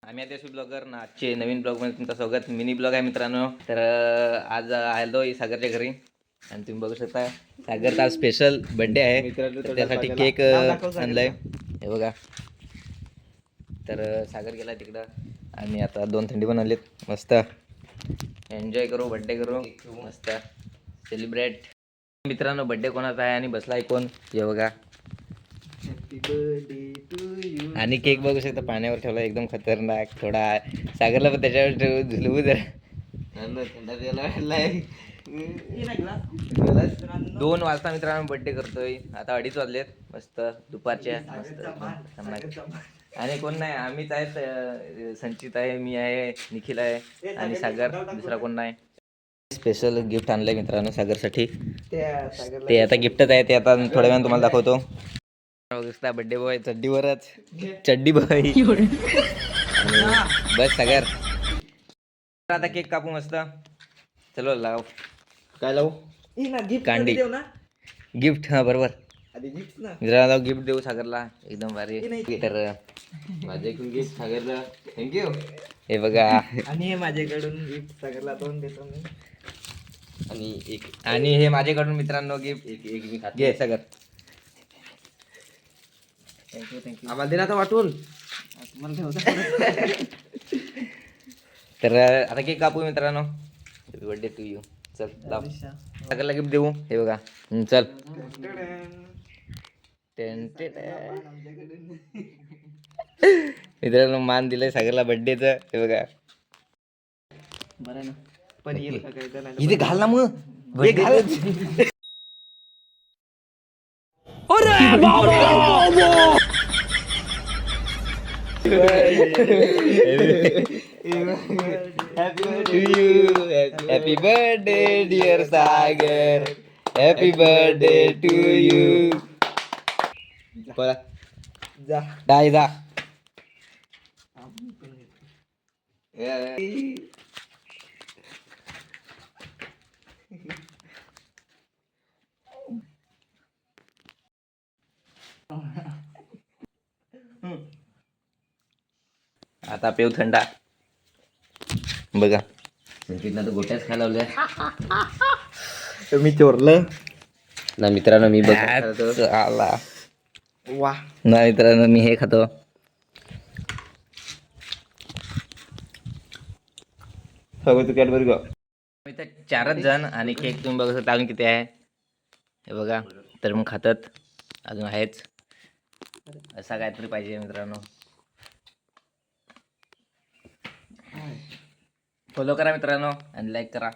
आम्ही आता ब्लॉगर ना आजचे नवीन ब्लॉगमध्ये तुमचं स्वागत. मिनी ब्लॉग आहे मित्रांनो. तर आज आलो सागरच्या घरी आणि तुम्ही बघू शकता सागरचा आज स्पेशल बर्थडे आहे. तर त्यासाठी केक आणलाय हे बघा. तर सागर गेला तिकडं आणि आता 2 थंडी पण आलेत. मस्त एन्जॉय करू, बर्थडे करू, मस्त सेलिब्रेट. मित्रांनो बर्थडे कोणाचा आहे आणि बसलाय कोण हे बघा. आणि केक बघू शकता पाण्यावर ठेवला, एकदम खतरनाक. थोडा सागरला पण त्याच्यावर झुलवू जरा. 2 वाजता मित्रांनो बर्थडे करतोय. आता 2:30 वाजलेत. मस्त दुपारच्या मस्त. आणि कोण नाही, आम्हीच आहेत. संचित आहे, मी आहे, निखिल आहे आणि सागर. दुसरा कोण नाही. स्पेशल गिफ्ट आणलंय मित्रांनो सागरसाठी. ते आता गिफ्टच आहे, ते आता थोड्या वेळाने तुम्हाला दाखवतो. बर्थडे बॉय चड्डीवरच, चड्डी बॉय. बस सागर आता केक कापू मस्त. चलो लाव. काय लावू? कांडी गिफ्ट. हा बरोबर. मित्रांनो गिफ्ट देऊ सागरला, एकदम भारी. तर माझ्याकडून गिफ्ट सागरला, थँक्यू. हे बघा. आणि हे माझ्याकडून गिफ्ट सागरला 2 देतो मी. आणि हे माझ्याकडून मित्रांनो गिफ्ट. एक मी घे सागर. थँक्यू. आम्हाला दिला तर वाटून. तुम्हाला तर आता केक कापू मित्रांनो. Happy birthday to you. चल लाव. सागरला गिफ्ट देऊ. हे बघा. चल. मित्रांनो मान दिलंय सागरला बर्थडेचं. हे बघा. बरं ना. पनीर इथे घाल ना मग. हे घाल. Happy birthday dear Sagar. Happy birthday to you. बोला. जा. डाय जा. आता पेव थंडा. बघा संचितला तर गोट्याच खायला लावल्या. मी चोरलं ना मित्रांनो. मी बघा आला. वा ना मित्रांनो मी हे खातो. सगळं तू कॅडबरी ग. इथं 4च जण आणि केक तुम्ही बघू शकता अजून किती आहे हे बघा. तर मग खातात अजून आहेच. असा काहीतरी पाहिजे मित्रांनो. फॉलो करा मित्रांनो आणि लाईक करा.